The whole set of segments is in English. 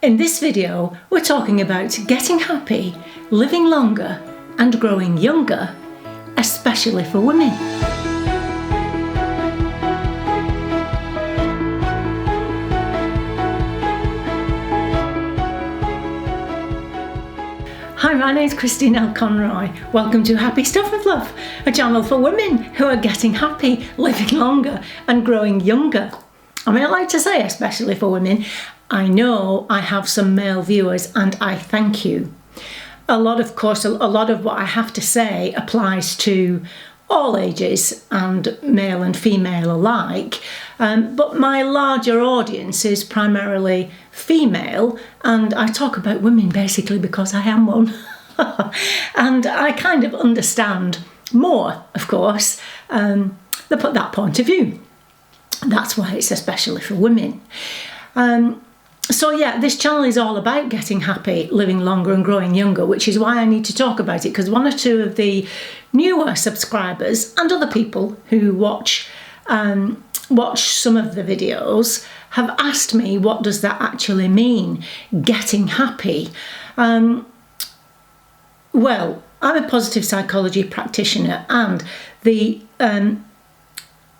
In this video, we're talking about getting happy, living longer and growing younger, especially for women. Hi, my name is Christine L. Conroy. Welcome to Happy Stuff and Fluff, a channel for women who are getting happy, living longer and growing younger. I mean, I like to say especially for women. I know I have some male viewers and I thank you. A lot of what I have to say applies to all ages and male and female alike, but my larger audience is primarily female, and I talk about women basically because I am one. And I kind of understand more, of course, that point of view. That's why it's especially for women. So yeah, this channel is all about getting happy, living longer and growing younger, which is why I need to talk about it, because one or two of the newer subscribers and other people who watch some of the videos have asked me, what does that actually mean, getting happy? Well, I'm a positive psychology practitioner, and the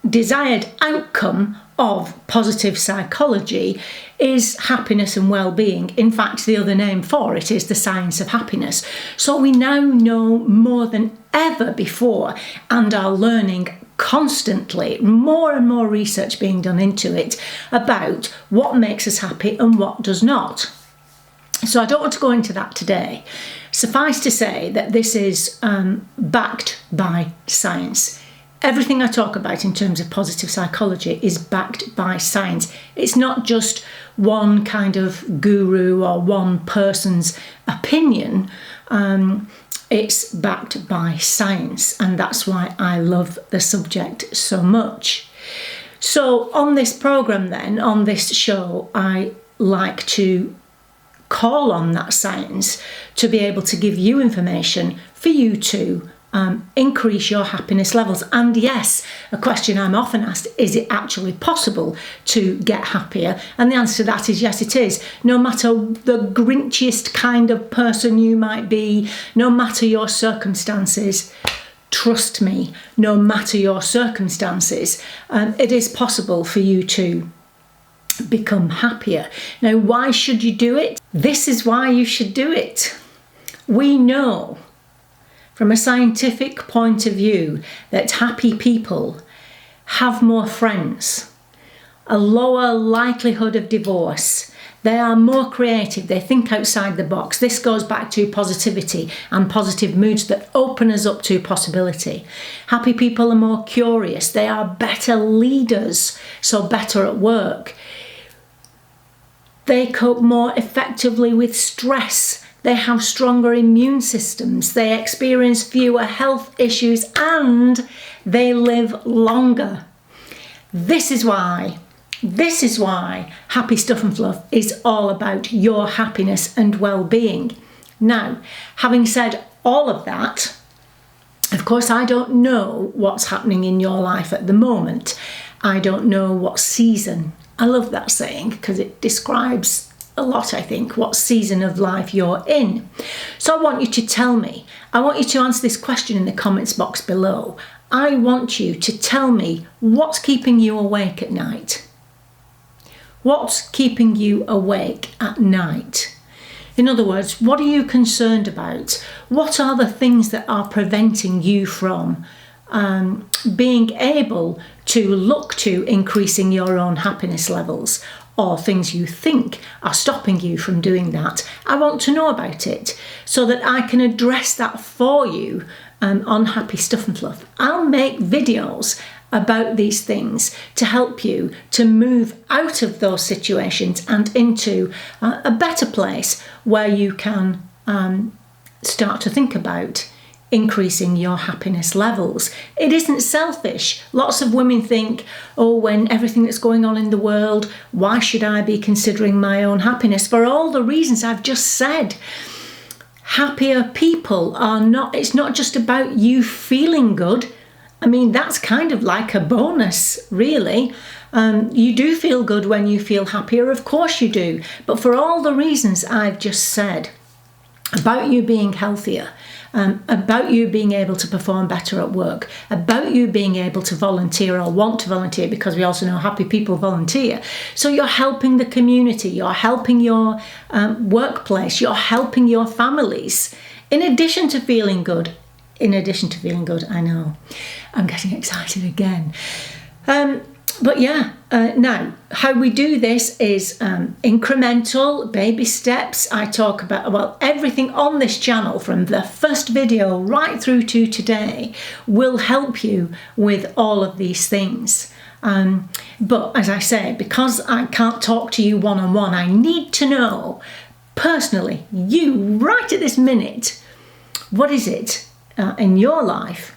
desired outcome of positive psychology is happiness and well-being. In fact, the other name for it is the science of happiness. So we now know more than ever before and are learning constantly, more and more research being done into it about what makes us happy and what does not. So I don't want to go into that today. Suffice to say that this is backed by science. Everything I talk about in terms of positive psychology is backed by science. It's not just one kind of guru or one person's opinion. It's backed by science, and that's why I love the subject so much. So on this program then, on this show, I like to call on that science to be able to give you information for you to increase your happiness levels. And yes, a question I'm often asked, is it actually possible to get happier? And the answer to that is yes, it is. No matter the grinchiest kind of person you might be, no matter your circumstances, trust me, no matter your circumstances, it is possible for you to become happier. Now, why should you do it? This is why you should do it. We know from a scientific point of view that happy people have more friends, a lower likelihood of divorce, they are more creative, they think outside the box. This goes back to positivity and positive moods that open us up to possibility. Happy people are more curious, they are better leaders, so better at work. They cope more effectively with stress. They have stronger immune systems, they experience fewer health issues, and they live longer. This is why Happy Stuff and Fluff is all about your happiness and well-being. Now, having said all of that, of course, I don't know what's happening in your life at the moment. I don't know what season. I love that saying because it describes a lot, I think, what season of life you're in. So I want you to tell me. I want you to answer this question in the comments box below. I want you to tell me what's keeping you awake at night. What's keeping you awake at night? In other words, what are you concerned about? What are the things that are preventing you from being able to look to increasing your own happiness levels, or things you think are stopping you from doing that? I want to know about it so that I can address that for you on Happy Stuff and Fluff. I'll make videos about these things to help you to move out of those situations and into a better place where you can start to think about increasing your happiness levels. It isn't selfish. Lots of women think, oh, when everything that's going on in the world, why should I be considering my own happiness? For all the reasons I've just said. Happier people it's not just about you feeling good. I mean, that's kind of like a bonus, really. You do feel good when you feel happier, of course you do. But for all the reasons I've just said about you being healthier, about you being able to perform better at work, about you being able to volunteer or want to volunteer, because we also know happy people volunteer. So you're helping the community, you're helping your workplace, you're helping your families. In addition to feeling good, I know, I'm getting excited again. But yeah, now how we do this is incremental, baby steps. I talk about, well, everything on this channel from the first video right through to today will help you with all of these things. But as I say, because I can't talk to you one-on-one, I need to know personally, you right at this minute, what is it in your life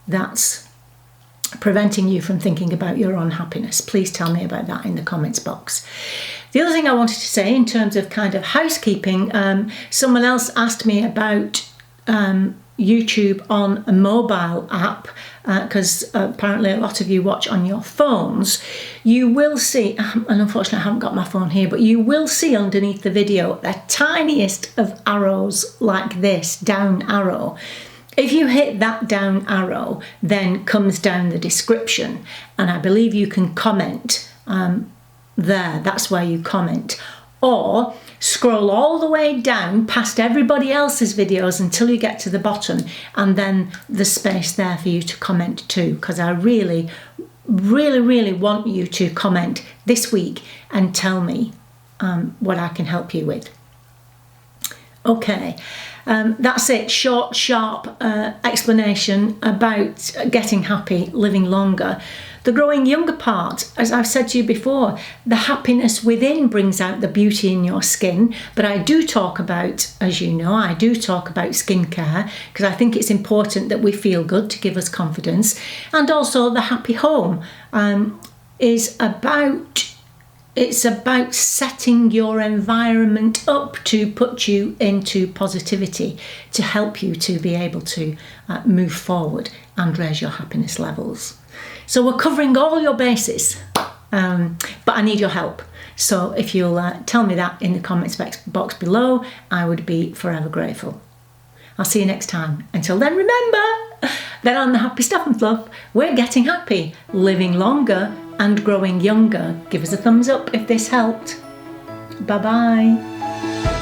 that's preventing you from thinking about your own happiness? Please tell me about that in the comments box. The other thing I wanted to say in terms of kind of housekeeping, someone else asked me about YouTube on a mobile app, because apparently a lot of you watch on your phones. You will see, and unfortunately I haven't got my phone here, but you will see underneath the video the tiniest of arrows like this, down arrow. If you hit that down arrow, then comes down the description, and I believe you can comment there. That's where you comment. Or scroll all the way down past everybody else's videos until you get to the bottom, and then there's space there for you to comment too, because I really, really, really want you to comment this week and tell me what I can help you with. Okay. That's it, short, sharp explanation about getting happy, living longer. The growing younger part, as I've said to you before, the happiness within brings out the beauty in your skin. But I do talk about, as you know, I do talk about skincare, because I think it's important that we feel good to give us confidence. And also the happy home is about... It's about setting your environment up to put you into positivity, to help you to be able to move forward and raise your happiness levels. So we're covering all your bases, but I need your help. So if you'll tell me that in the comments box below, I would be forever grateful. I'll see you next time. Until then, remember that on the Happy Stuff and Fluff, we're getting happy, living longer and growing younger. Give us a thumbs up if this helped. Bye-bye.